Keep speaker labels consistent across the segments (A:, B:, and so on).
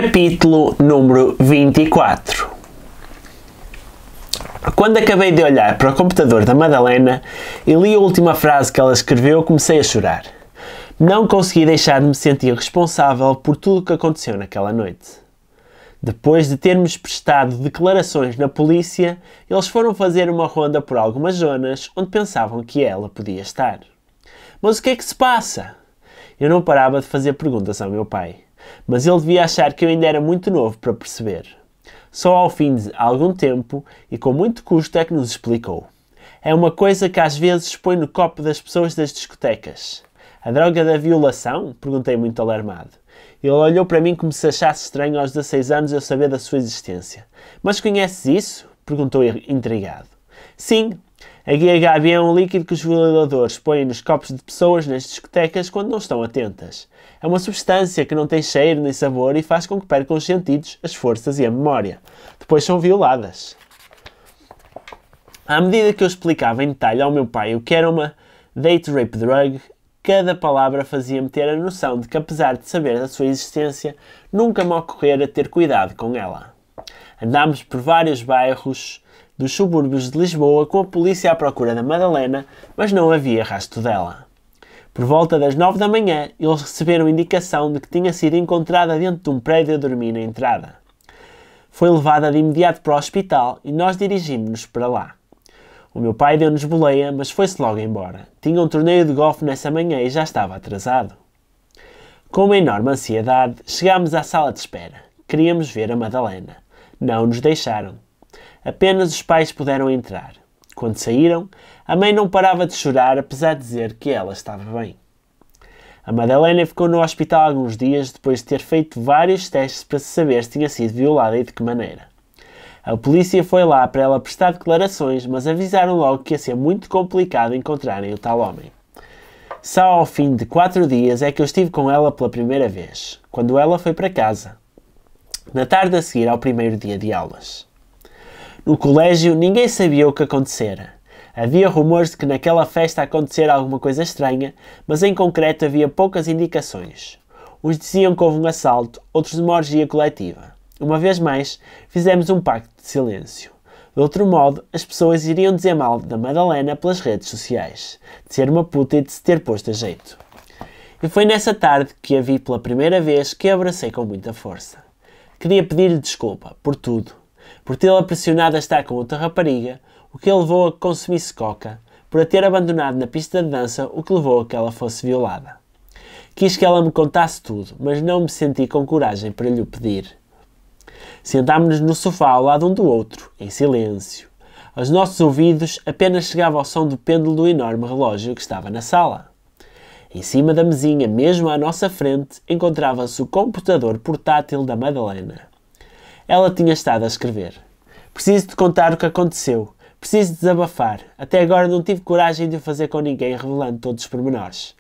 A: Capítulo número 24. Quando acabei de olhar para o computador da Madalena e li a última frase que ela escreveu, comecei a chorar. Não consegui deixar de me sentir responsável por tudo o que aconteceu naquela noite. Depois de termos prestado declarações na polícia, eles foram fazer uma ronda por algumas zonas onde pensavam que ela podia estar. Mas o que é que se passa? Eu não parava de fazer perguntas ao meu pai, mas ele devia achar que eu ainda era muito novo para perceber. Só ao fim de algum tempo e com muito custo é que nos explicou. É uma coisa que às vezes põe no copo das pessoas das discotecas. A droga da violação? Perguntei muito alarmado. Ele olhou para mim como se achasse estranho aos 16 anos eu saber da sua existência. Mas conheces isso? Perguntou intrigado. Sim, a GHB é um líquido que os violadores põem nos copos de pessoas nas discotecas quando não estão atentas. É uma substância que não tem cheiro nem sabor e faz com que percam os sentidos, as forças e a memória. Depois são violadas. À medida que eu explicava em detalhe ao meu pai o que era uma date rape drug, cada palavra fazia-me ter a noção de que, apesar de saber da sua existência, nunca me ocorrera ter cuidado com ela. Andámos por vários bairros dos subúrbios de Lisboa com a polícia à procura da Madalena, mas não havia rastro dela. Por volta das 9 da manhã, eles receberam indicação de que tinha sido encontrada dentro de um prédio a dormir na entrada. Foi levada de imediato para o hospital e nós dirigimos-nos para lá. O meu pai deu-nos boleia, mas foi-se logo embora. Tinha um torneio de golfe nessa manhã e já estava atrasado. Com uma enorme ansiedade, chegámos à sala de espera. Queríamos ver a Madalena. Não nos deixaram. Apenas os pais puderam entrar. Quando saíram, a mãe não parava de chorar, apesar de dizer que ela estava bem. A Madalena ficou no hospital alguns dias depois de ter feito vários testes para saber se tinha sido violada e de que maneira. A polícia foi lá para ela prestar declarações, mas avisaram logo que ia ser muito complicado encontrarem o tal homem. Só ao fim de 4 dias é que eu estive com ela pela primeira vez, quando ela foi para casa, na tarde a seguir ao primeiro dia de aulas. No colégio, ninguém sabia o que acontecera. Havia rumores de que naquela festa acontecera alguma coisa estranha, mas em concreto havia poucas indicações. Uns diziam que houve um assalto, outros uma orgia coletiva. Uma vez mais, fizemos um pacto de silêncio. De outro modo, as pessoas iriam dizer mal da Madalena pelas redes sociais, de ser uma puta e de se ter posto a jeito. E foi nessa tarde que a vi pela primeira vez que a abracei com muita força. Queria pedir-lhe desculpa por tudo. Por tê-la pressionado a estar com outra rapariga, o que a levou a que consumisse coca, por a ter abandonado na pista de dança, o que levou a que ela fosse violada. Quis que ela me contasse tudo, mas não me senti com coragem para lhe o pedir. Sentámos-nos no sofá ao lado um do outro, em silêncio. Aos nossos ouvidos apenas chegava o som do pêndulo do enorme relógio que estava na sala. Em cima da mesinha, mesmo à nossa frente, encontrava-se o computador portátil da Madalena. Ela tinha estado a escrever. Preciso de contar o que aconteceu. Preciso de desabafar. Até agora não tive coragem de o fazer com ninguém, revelando todos os pormenores.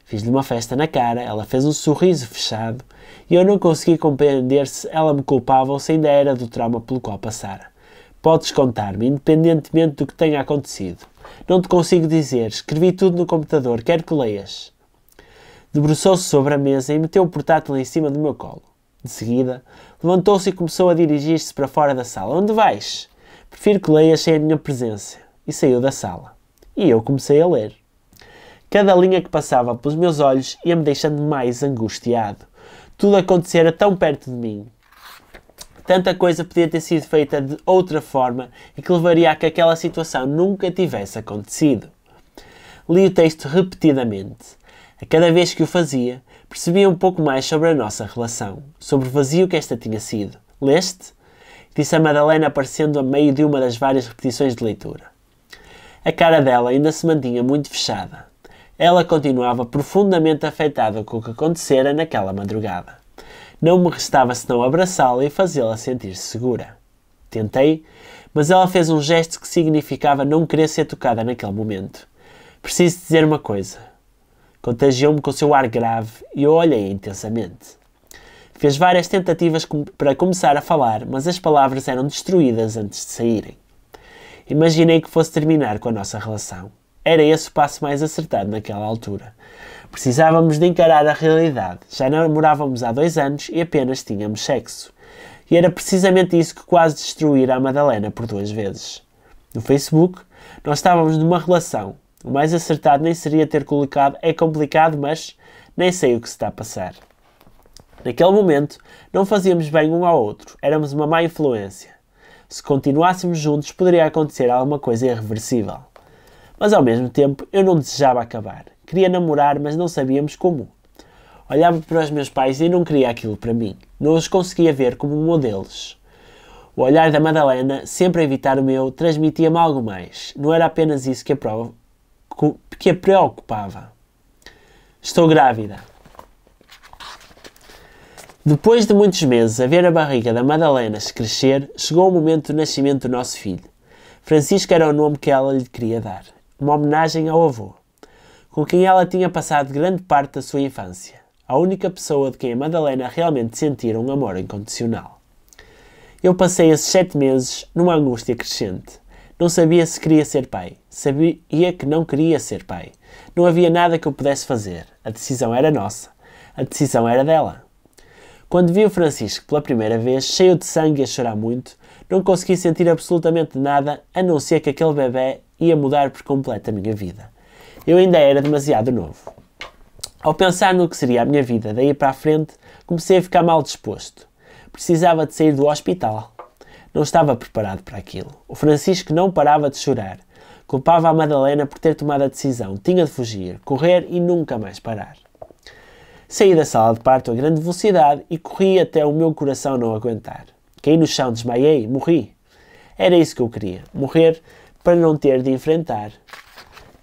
A: Fiz-lhe uma festa na cara, ela fez um sorriso fechado e eu não consegui compreender se ela me culpava ou se ainda era do trauma pelo qual passara. Podes contar-me, independentemente do que tenha acontecido. Não te consigo dizer. Escrevi tudo no computador. Quero que leias. Debruçou-se sobre a mesa e meteu o portátil em cima do meu colo. De seguida, levantou-se e começou a dirigir-se para fora da sala. Onde vais? Prefiro que leias sem a minha presença. E saiu da sala. E eu comecei a ler. Cada linha que passava pelos meus olhos ia-me deixando mais angustiado. Tudo acontecera tão perto de mim. Tanta coisa podia ter sido feita de outra forma e que levaria a que aquela situação nunca tivesse acontecido. Li o texto repetidamente. A cada vez que o fazia, percebia um pouco mais sobre a nossa relação, sobre o vazio que esta tinha sido. Leste? Disse a Madalena, aparecendo a meio de uma das várias repetições de leitura. A cara dela ainda se mantinha muito fechada. Ela continuava profundamente afetada com o que acontecera naquela madrugada. Não me restava senão abraçá-la e fazê-la sentir-se segura. Tentei, mas ela fez um gesto que significava não querer ser tocada naquele momento. Preciso dizer uma coisa. Contagiou-me com o seu ar grave e eu olhei intensamente. Fez várias tentativas para começar a falar, mas as palavras eram destruídas antes de saírem. Imaginei que fosse terminar com a nossa relação. Era esse o passo mais acertado naquela altura. Precisávamos de encarar a realidade. Já namorávamos há 2 anos e apenas tínhamos sexo. E era precisamente isso que quase destruíra a Madalena por 2 vezes. No Facebook, nós estávamos numa relação. O mais acertado nem seria ter colocado "é complicado, mas nem sei o que se está a passar". Naquele momento, não fazíamos bem um ao outro. Éramos uma má influência. Se continuássemos juntos, poderia acontecer alguma coisa irreversível. Mas ao mesmo tempo, eu não desejava acabar. Queria namorar, mas não sabíamos como. Olhava para os meus pais e não queria aquilo para mim. Não os conseguia ver como modelos. O olhar da Madalena, sempre a evitar o meu, transmitia-me algo mais. Não era apenas isso que a preocupava. Estou grávida. Depois de muitos meses a ver a barriga da Madalena se crescer, chegou o momento do nascimento do nosso filho. Francisco era o nome que ela lhe queria dar. Uma homenagem ao avô, com quem ela tinha passado grande parte da sua infância. A única pessoa de quem a Madalena realmente sentira um amor incondicional. Eu passei esses 7 meses numa angústia crescente. Não sabia se queria ser pai. Sabia que não queria ser pai. Não havia nada que eu pudesse fazer. A decisão era nossa. A decisão era dela. Quando vi o Francisco pela primeira vez, cheio de sangue e a chorar muito, não consegui sentir absolutamente nada, a não ser que aquele bebê ia mudar por completo a minha vida. Eu ainda era demasiado novo. Ao pensar no que seria a minha vida daí para a frente, comecei a ficar mal disposto. Precisava de sair do hospital. Não estava preparado para aquilo. O Francisco não parava de chorar. Culpava a Madalena por ter tomado a decisão. Tinha de fugir, correr e nunca mais parar. Saí da sala de parto a grande velocidade e corri até o meu coração não aguentar. Caí no chão, desmaiei, morri. Era isso que eu queria, morrer para não ter de enfrentar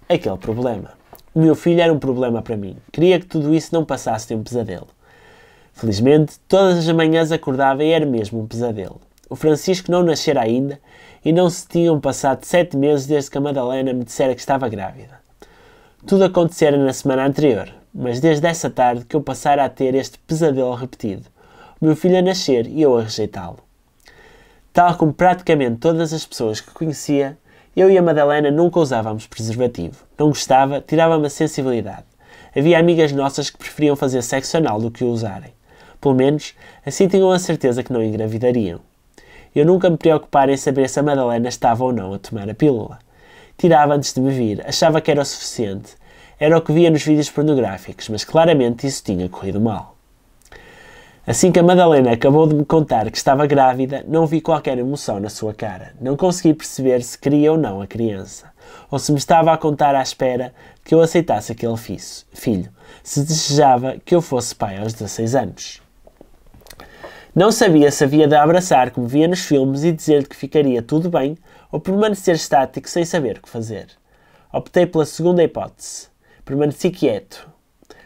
A: aquele problema. O meu filho era um problema para mim. Queria que tudo isso não passasse de um pesadelo. Felizmente, todas as manhãs acordava e era mesmo um pesadelo. O Francisco não nascera ainda e não se tinham passado 7 meses desde que a Madalena me dissera que estava grávida. Tudo acontecera na semana anterior, mas desde essa tarde que eu passara a ter este pesadelo repetido. O meu filho a nascer e eu a rejeitá-lo. Tal como praticamente todas as pessoas que conhecia, eu e a Madalena nunca usávamos preservativo. Não gostava, tirava-me a sensibilidade. Havia amigas nossas que preferiam fazer sexo anal do que o usarem. Pelo menos, assim tinham a certeza que não engravidariam. Eu nunca me preocupara em saber se a Madalena estava ou não a tomar a pílula. Tirava antes de me vir, achava que era o suficiente. Era o que via nos vídeos pornográficos, mas claramente isso tinha corrido mal. Assim que a Madalena acabou de me contar que estava grávida, não vi qualquer emoção na sua cara. Não consegui perceber se queria ou não a criança, ou se me estava a contar à espera que eu aceitasse aquele filho, se desejava que eu fosse pai aos 16 anos. Não sabia se havia de abraçar como via nos filmes e dizer-lhe que ficaria tudo bem, ou permanecer estático sem saber o que fazer. Optei pela segunda hipótese. Permaneci quieto,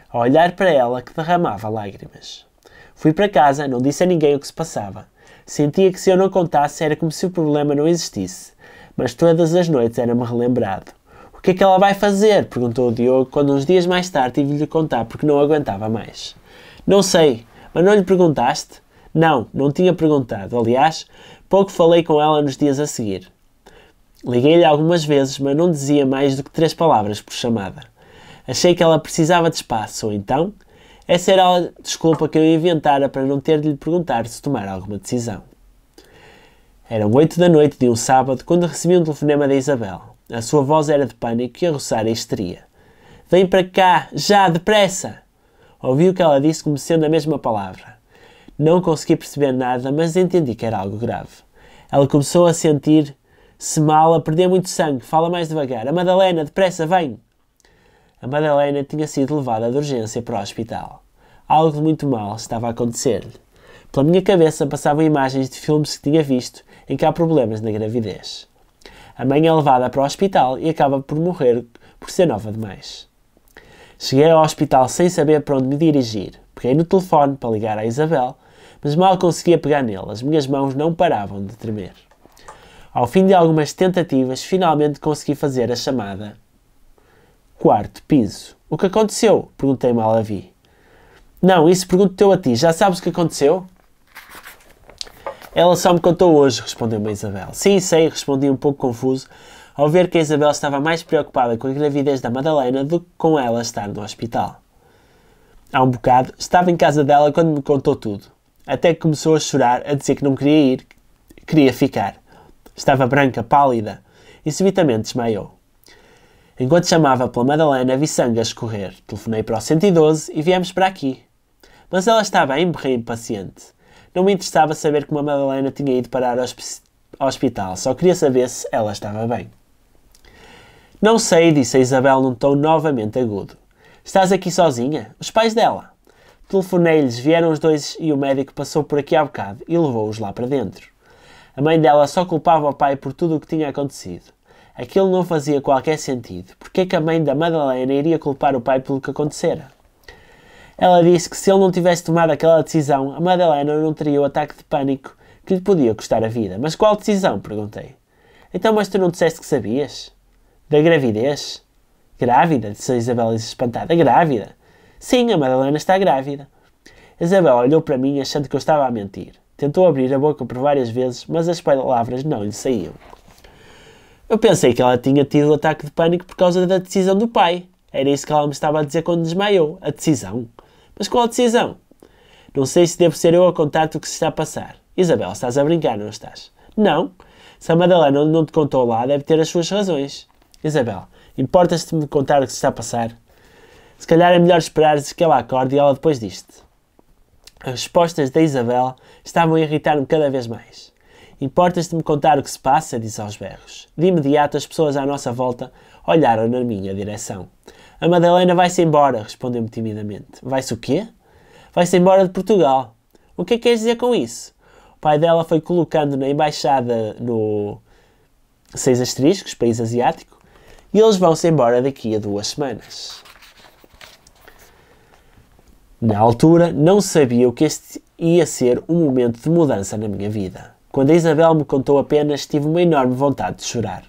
A: a olhar para ela que derramava lágrimas. Fui para casa, não disse a ninguém o que se passava. Sentia que se eu não contasse era como se o problema não existisse, mas todas as noites era-me relembrado. "O que é que ela vai fazer?" perguntou o Diogo, quando uns dias mais tarde tive de lhe contar porque não aguentava mais. "Não sei, mas não lhe perguntaste?" Não, não tinha perguntado. Aliás, pouco falei com ela nos dias a seguir. Liguei-lhe algumas vezes, mas não dizia mais do que 3 palavras por chamada. Achei que ela precisava de espaço, ou então, essa era a desculpa que eu inventara para não ter de lhe perguntar se tomar alguma decisão. Eram 8 da noite de um sábado quando recebi um telefonema da Isabel. A sua voz era de pânico e a roçar a histeria. "Vem para cá, já, depressa!" Ouvi o que ela disse como sendo a mesma palavra. Não consegui perceber nada, mas entendi que era algo grave. Ela começou a sentir-se mal, a perder muito sangue. "Fala mais devagar. A Madalena, depressa, vem!" A Madalena tinha sido levada de urgência para o hospital. Algo de muito mal estava a acontecer-lhe. Pela minha cabeça passavam imagens de filmes que tinha visto em que há problemas na gravidez. A mãe é levada para o hospital e acaba por morrer por ser nova demais. Cheguei ao hospital sem saber para onde me dirigir. Peguei no telefone para ligar à Isabel, mas mal conseguia pegar nele. As minhas mãos não paravam de tremer. Ao fim de algumas tentativas, finalmente consegui fazer a chamada. 4º piso. "O que aconteceu?" perguntei mal a vi. "Não, isso pergunto-te a ti. Já sabes o que aconteceu?" "Ela só me contou hoje", respondeu-me a Isabel. "Sim, sei", respondi um pouco confuso, ao ver que a Isabel estava mais preocupada com a gravidez da Madalena do que com ela estar no hospital. Há um bocado, estava em casa dela quando me contou tudo. Até que começou a chorar, a dizer que não queria ir, queria ficar. Estava branca, pálida, e subitamente desmaiou. Enquanto chamava pela Madalena, vi sangue a escorrer. Telefonei para o 112 e viemos para aqui. Mas ela estava bem, berrei impaciente. Não me interessava saber como a Madalena tinha ido parar ao hospital, só queria saber se ela estava bem. Não sei, disse a Isabel num tom novamente agudo. Estás aqui sozinha? Os pais dela? Telefonei-lhes, vieram os dois e o médico passou por aqui há bocado e levou-os lá para dentro. A mãe dela só culpava o pai por tudo o que tinha acontecido. Aquilo não fazia qualquer sentido. Porque é que a mãe da Madalena iria culpar o pai pelo que acontecera? Ela disse que se ele não tivesse tomado aquela decisão, a Madalena não teria o ataque de pânico que lhe podia custar a vida. Mas qual decisão? Perguntei. Então, mas tu não disseste que sabias? Da gravidez? Grávida? Disse a Isabel espantada. Grávida? Sim, a Madalena está grávida. Isabel olhou para mim achando que eu estava a mentir. Tentou abrir a boca por várias vezes, mas as palavras não lhe saíam. Eu pensei que ela tinha tido o ataque de pânico por causa da decisão do pai. Era isso que ela me estava a dizer quando desmaiou. A decisão? Mas qual a decisão? Não sei se devo ser eu a contar-te o que se está a passar. Isabel, estás a brincar, não estás? Não. Se a Madalena não te contou lá, deve ter as suas razões. Isabel, importas-te de me contar o que se está a passar? Se calhar é melhor esperares que ela acorde e ela depois diz-te. As respostas da Isabel estavam a irritar-me cada vez mais. Importas-te de me contar o que se passa? Disse aos berros. De imediato as pessoas à nossa volta olharam na minha direção. A Madalena vai-se embora, respondeu-me timidamente. Vai-se o quê? Vai-se embora de Portugal. O que é que queres dizer com isso? O pai dela foi colocando na embaixada no 6 país asiático, e eles vão-se embora daqui a 2 semanas. Na altura, não sabia o que este ia ser um momento de mudança na minha vida. Quando a Isabel me contou apenas, tive uma enorme vontade de chorar.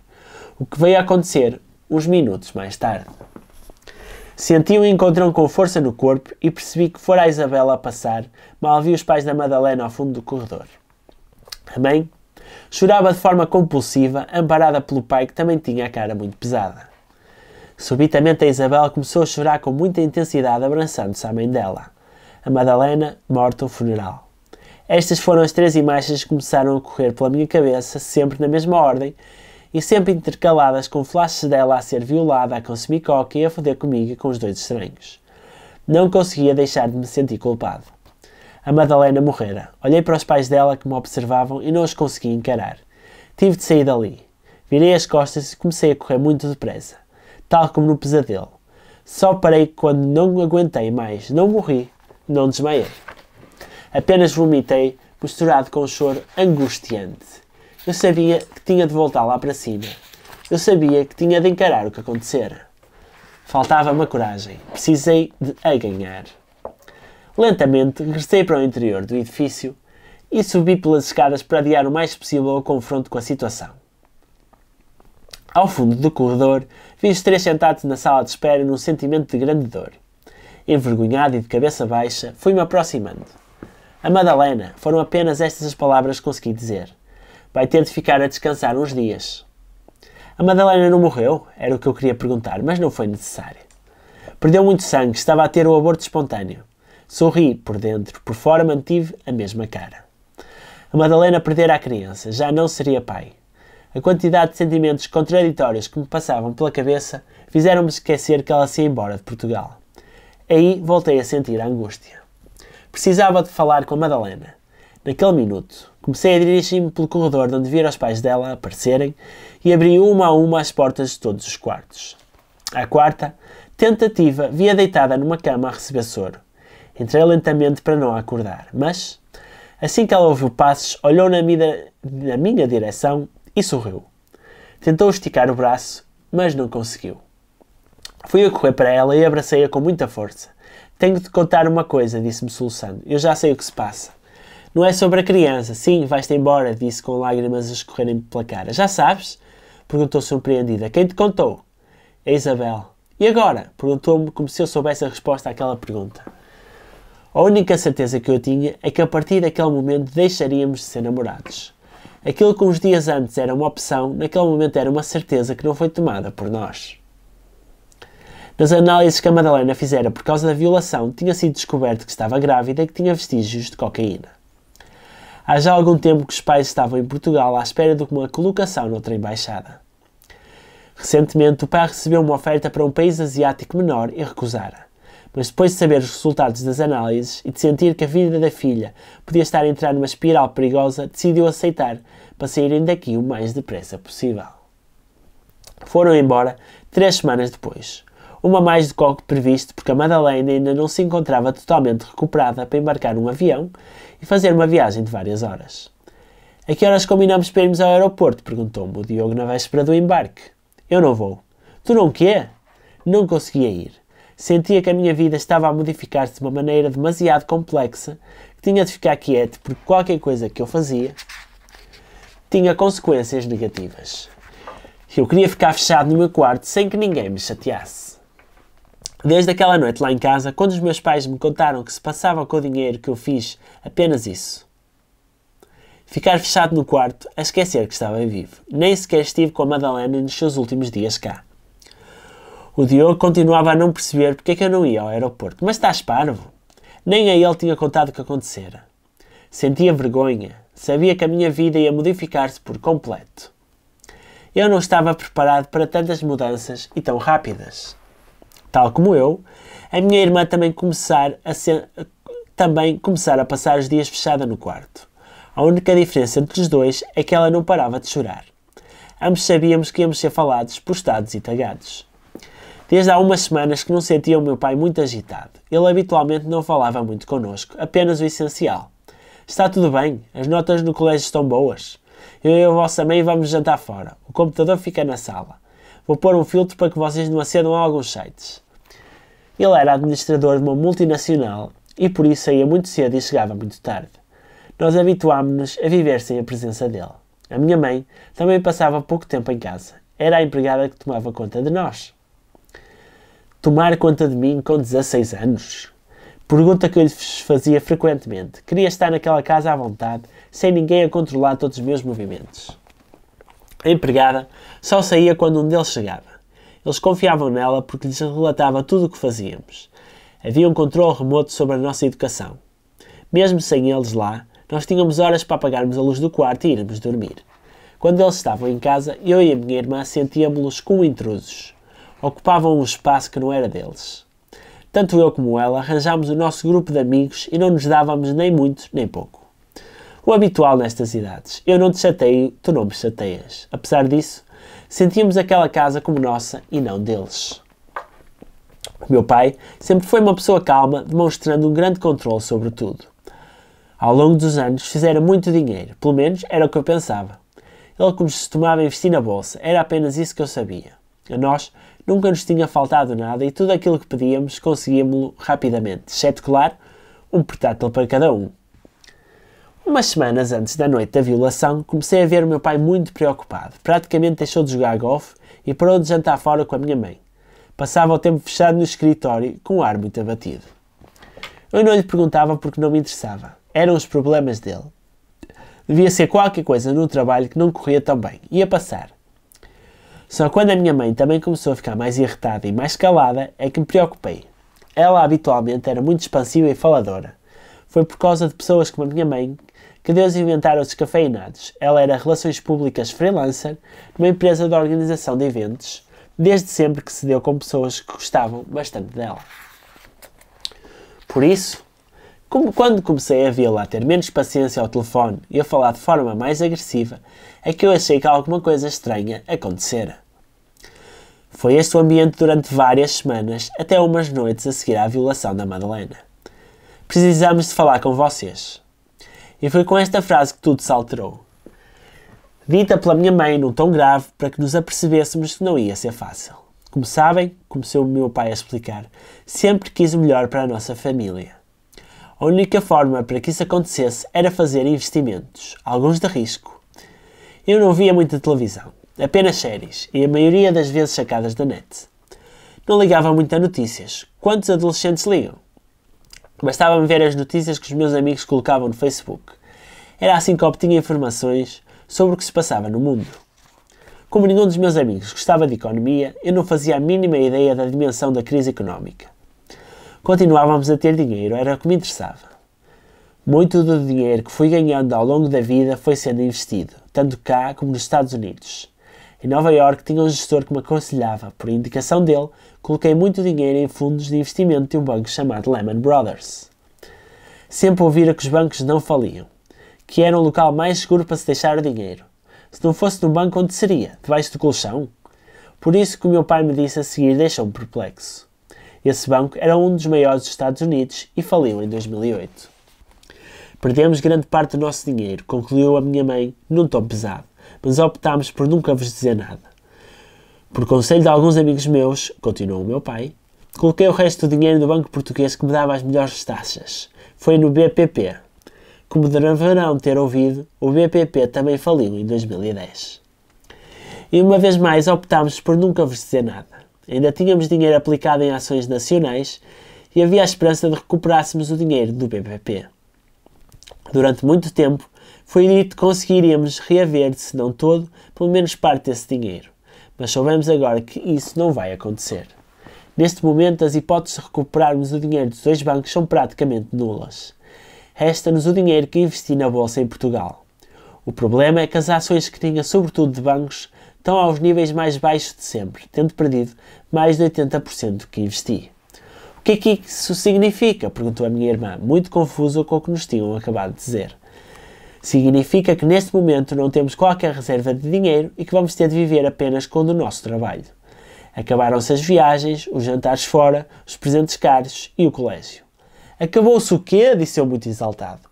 A: O que veio a acontecer uns minutos mais tarde. Senti um encontrão com força no corpo e percebi que fora a Isabel a passar, mal vi os pais da Madalena ao fundo do corredor. A mãe chorava de forma compulsiva, amparada pelo pai que também tinha a cara muito pesada. Subitamente a Isabel começou a chorar com muita intensidade, abraçando-se à mãe dela. A Madalena, morta, o funeral. Estas foram as 3 imagens que começaram a correr pela minha cabeça, sempre na mesma ordem, e sempre intercaladas com flashes dela a ser violada, a consumir coca e a foder comigo e com os 2 estranhos. Não conseguia deixar de me sentir culpado. A Madalena morrera. Olhei para os pais dela que me observavam e não os consegui encarar. Tive de sair dali. Virei as costas e comecei a correr muito depressa, tal como no pesadelo. Só parei quando não aguentei mais. Não morri, não desmaiei. Apenas vomitei, misturado com um choro angustiante. Eu sabia que tinha de voltar lá para cima. Eu sabia que tinha de encarar o que acontecera. Faltava-me a coragem. Precisei de a ganhar. Lentamente, regressei para o interior do edifício e subi pelas escadas para adiar o mais possível o confronto com a situação. Ao fundo do corredor, vi os 3 sentados na sala de espera num sentimento de grande dor. Envergonhado e de cabeça baixa, fui-me aproximando. A Madalena, foram apenas estas as palavras que consegui dizer. Vai ter de ficar a descansar uns dias. A Madalena não morreu? Era o que eu queria perguntar, mas não foi necessário. Perdeu muito sangue, estava a ter o aborto espontâneo. Sorri por dentro, por fora mantive a mesma cara. A Madalena perdera a criança, já não seria pai. A quantidade de sentimentos contraditórios que me passavam pela cabeça fizeram-me esquecer que ela se ia embora de Portugal. Aí voltei a sentir a angústia. Precisava de falar com a Madalena. Naquele minuto, comecei a dirigir-me pelo corredor de onde vira os pais dela aparecerem e abri uma a uma as portas de todos os quartos. À quarta tentativa, via deitada numa cama a receber soro. Entrei lentamente para não a acordar, mas, assim que ela ouviu passos, olhou na minha direção e sorriu. Tentou esticar o braço, mas não conseguiu. Fui a correr para ela e abracei-a com muita força. Tenho de te contar uma coisa, disse-me soluçando. Eu já sei o que se passa. Não é sobre a criança. Sim, vais-te embora, disse com lágrimas a escorrerem pela cara. Já sabes? Perguntou surpreendida. Quem te contou? A Isabel. E agora? Perguntou-me como se eu soubesse a resposta àquela pergunta. A única certeza que eu tinha é que a partir daquele momento deixaríamos de ser namorados. Aquilo que uns dias antes era uma opção, naquele momento era uma certeza que não foi tomada por nós. Nas análises que a Madalena fizera por causa da violação, tinha sido descoberto que estava grávida e que tinha vestígios de cocaína. Há já algum tempo que os pais estavam em Portugal à espera de uma colocação noutra embaixada. Recentemente, o pai recebeu uma oferta para um país asiático menor e recusara. Mas depois de saber os resultados das análises e de sentir que a vida da filha podia estar a entrar numa espiral perigosa, decidiu aceitar para saírem daqui o mais depressa possível. Foram embora 3 semanas depois. Uma mais do que previsto, porque a Madalena ainda não se encontrava totalmente recuperada para embarcar num avião e fazer uma viagem de várias horas. A que horas combinamos para irmos ao aeroporto? Perguntou-me o Diogo na véspera do embarque. Eu não vou. Tu não quê? Não conseguia ir. Sentia que a minha vida estava a modificar-se de uma maneira demasiado complexa, que tinha de ficar quieto porque qualquer coisa que eu fazia tinha consequências negativas. Eu queria ficar fechado no meu quarto sem que ninguém me chateasse. Desde aquela noite lá em casa, quando os meus pais me contaram que se passava com o dinheiro que eu fiz apenas isso. Ficar fechado no quarto a esquecer que estava vivo. Nem sequer estive com a Madalena nos seus últimos dias cá. O Diogo continuava a não perceber porque é que eu não ia ao aeroporto. Mas estás parvo? Nem a ele tinha contado o que acontecera. Sentia vergonha. Sabia que a minha vida ia modificar-se por completo. Eu não estava preparado para tantas mudanças e tão rápidas. Tal como eu, a minha irmã também começar a passar os dias fechada no quarto. A única diferença entre os dois é que ela não parava de chorar. Ambos sabíamos que íamos ser falados, postados e tagados. Desde há umas semanas que não sentia o meu pai muito agitado. Ele habitualmente não falava muito connosco, apenas o essencial. Está tudo bem, as notas no colégio estão boas. Eu e a vossa mãe vamos jantar fora. O computador fica na sala. Vou pôr um filtro para que vocês não acedam a alguns sites. Ele era administrador de uma multinacional e por isso saía muito cedo e chegava muito tarde. Nós habituámos-nos a viver sem a presença dele. A minha mãe também passava pouco tempo em casa. Era a empregada que tomava conta de nós. Tomar conta de mim com 16 anos? Pergunta que eu lhes fazia frequentemente. Queria estar naquela casa à vontade, sem ninguém a controlar todos os meus movimentos. A empregada só saía quando um deles chegava. Eles confiavam nela porque lhes relatava tudo o que fazíamos. Havia um controle remoto sobre a nossa educação. Mesmo sem eles lá, nós tínhamos horas para apagarmos a luz do quarto e irmos dormir. Quando eles estavam em casa, eu e a minha irmã sentíamos-los como intrusos. Ocupavam um espaço que não era deles. Tanto eu como ela arranjámos o nosso grupo de amigos e não nos dávamos nem muito nem pouco. O habitual nestas idades. Eu não te chateio, tu não me chateias. Apesar disso, sentíamos aquela casa como nossa e não deles. O meu pai sempre foi uma pessoa calma, demonstrando um grande controle sobre tudo. Ao longo dos anos fizera muito dinheiro, pelo menos era o que eu pensava. Ele costumava investir na bolsa, era apenas isso que eu sabia. A nós nunca nos tinha faltado nada e tudo aquilo que pedíamos conseguíamos-lo rapidamente, exceto, claro, um portátil para cada um. Umas semanas antes da noite da violação, comecei a ver o meu pai muito preocupado. Praticamente deixou de jogar golfe e parou de jantar fora com a minha mãe. Passava o tempo fechado no escritório, com um ar muito abatido. Eu não lhe perguntava porque não me interessava. Eram os problemas dele. Devia ser qualquer coisa no trabalho que não corria tão bem. Ia passar. Só quando a minha mãe também começou a ficar mais irritada e mais calada é que me preocupei. Ela habitualmente era muito expansiva e faladora. Foi por causa de pessoas como a minha mãe que Deus inventaram os descafeinados. Ela era relações públicas freelancer numa empresa de organização de eventos, desde sempre que se deu com pessoas que gostavam bastante dela. Por isso, quando comecei a vê-la a ter menos paciência ao telefone e a falar de forma mais agressiva, é que eu achei que alguma coisa estranha acontecera. Foi este o ambiente durante várias semanas, até umas noites a seguir à violação da Madalena. Precisamos de falar com vocês. E foi com esta frase que tudo se alterou. Dita pela minha mãe num tom grave para que nos apercebêssemos que não ia ser fácil. Como sabem, começou o meu pai a explicar, sempre quis o melhor para a nossa família. A única forma para que isso acontecesse era fazer investimentos, alguns de risco. Eu não via muita televisão, apenas séries, e a maioria das vezes sacadas da net. Não ligava muito a notícias. Quantos adolescentes ligam? Bastava-me ver as notícias que os meus amigos colocavam no Facebook. Era assim que obtinha informações sobre o que se passava no mundo. Como nenhum dos meus amigos gostava de economia, eu não fazia a mínima ideia da dimensão da crise económica. Continuávamos a ter dinheiro, era o que me interessava. Muito do dinheiro que fui ganhando ao longo da vida foi sendo investido, tanto cá como nos Estados Unidos. Em Nova Iorque tinha um gestor que me aconselhava, por indicação dele, coloquei muito dinheiro em fundos de investimento de um banco chamado Lehman Brothers. Sempre ouvira que os bancos não faliam, que era um local mais seguro para se deixar o dinheiro. Se não fosse no banco, onde seria? Debaixo do colchão? Por isso que o meu pai me disse a seguir deixou-me perplexo. Esse banco era um dos maiores dos Estados Unidos e faliu em 2008. Perdemos grande parte do nosso dinheiro, concluiu a minha mãe, num tom pesado, mas optámos por nunca vos dizer nada. Por conselho de alguns amigos meus, continuou o meu pai, coloquei o resto do dinheiro no banco português que me dava as melhores taxas. Foi no BPP. Como deverão ter ouvido, o BPP também faliu em 2010. E uma vez mais optámos por nunca vos dizer nada. Ainda tínhamos dinheiro aplicado em ações nacionais e havia a esperança de recuperássemos o dinheiro do BPP. Durante muito tempo, foi dito que conseguiríamos reaver, se não todo, pelo menos parte desse dinheiro. Mas soubemos agora que isso não vai acontecer. Neste momento, as hipóteses de recuperarmos o dinheiro dos dois bancos são praticamente nulas. Resta-nos o dinheiro que investi na Bolsa em Portugal. O problema é que as ações que tinha, sobretudo de bancos, estão aos níveis mais baixos de sempre, tendo perdido mais de 80% do que investi. O que é que isso significa? Perguntou a minha irmã, muito confusa com o que nos tinham acabado de dizer. Significa que neste momento não temos qualquer reserva de dinheiro e que vamos ter de viver apenas com o nosso trabalho. Acabaram-se as viagens, os jantares fora, os presentes caros e o colégio. Acabou-se o quê? Disse eu muito exaltado.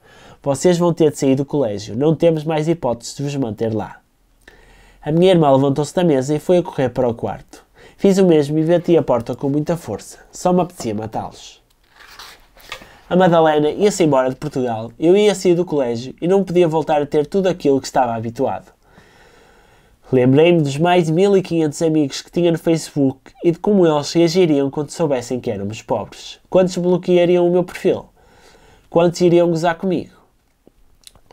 A: Vocês vão ter de sair do colégio, não temos mais hipóteses de vos manter lá. A minha irmã levantou-se da mesa e foi a correr para o quarto. Fiz o mesmo e bati a porta com muita força. Só me apetecia matá-los. A Madalena ia-se embora de Portugal, eu ia sair do colégio e não podia voltar a ter tudo aquilo que estava habituado. Lembrei-me dos mais de 1500 amigos que tinha no Facebook e de como eles reagiriam quando soubessem que éramos pobres. Quantos bloqueariam o meu perfil? Quantos iriam gozar comigo?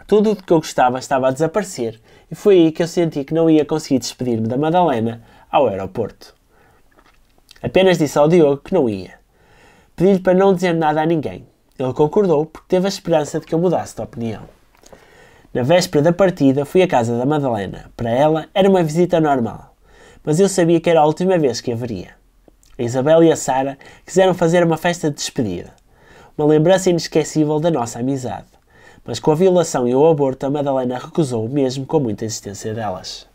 A: Tudo o que eu gostava estava a desaparecer e foi aí que eu senti que não ia conseguir despedir-me da Madalena ao aeroporto. Apenas disse ao Diogo que não ia. Pedi-lhe para não dizer nada a ninguém. Ele concordou porque teve a esperança de que eu mudasse de opinião. Na véspera da partida fui à casa da Madalena. Para ela era uma visita normal, mas eu sabia que era a última vez que a veria. A Isabel e a Sara quiseram fazer uma festa de despedida, uma lembrança inesquecível da nossa amizade, mas com a violação e o aborto a Madalena recusou mesmo com muita insistência delas.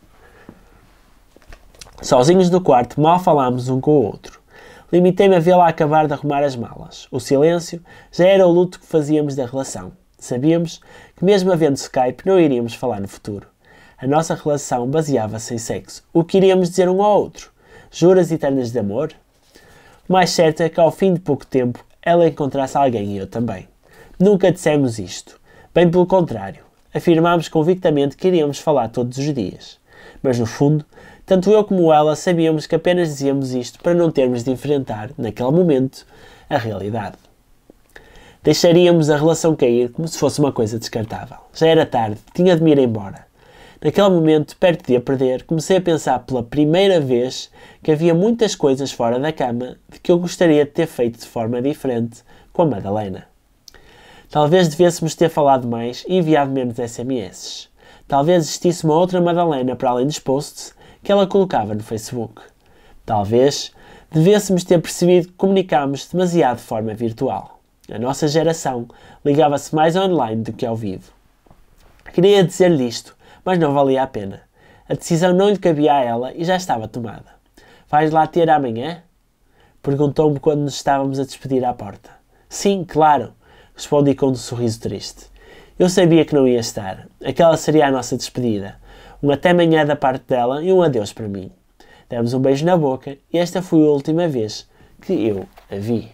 A: Sozinhos no quarto mal falámos um com o outro. Limitei-me a vê-la acabar de arrumar as malas. O silêncio já era o luto que fazíamos da relação. Sabíamos que mesmo havendo Skype não iríamos falar no futuro. A nossa relação baseava-se em sexo. O que iríamos dizer um ao outro? Juras eternas de amor? O mais certo é que ao fim de pouco tempo ela encontrasse alguém e eu também. Nunca dissemos isto. Bem pelo contrário. Afirmámos convictamente que iríamos falar todos os dias. Mas no fundo, tanto eu como ela sabíamos que apenas dizíamos isto para não termos de enfrentar, naquele momento, a realidade. Deixaríamos a relação cair como se fosse uma coisa descartável. Já era tarde, tinha de me ir embora. Naquele momento, perto de a perder, comecei a pensar pela primeira vez que havia muitas coisas fora da cama de que eu gostaria de ter feito de forma diferente com a Madalena. Talvez devêssemos ter falado mais e enviado menos SMS. Talvez existisse uma outra Madalena para além dos posts que ela colocava no Facebook. Talvez devêssemos ter percebido que comunicámos demasiado de forma virtual. A nossa geração ligava-se mais online do que ao vivo. Queria dizer-lhe isto, mas não valia a pena. A decisão não lhe cabia a ela e já estava tomada. Vais lá ter amanhã? Perguntou-me quando nos estávamos a despedir à porta. Sim, claro, respondi com um sorriso triste. Eu sabia que não ia estar. Aquela seria a nossa despedida. Um até amanhã da parte dela e um adeus para mim. Demos um beijo na boca e esta foi a última vez que eu a vi.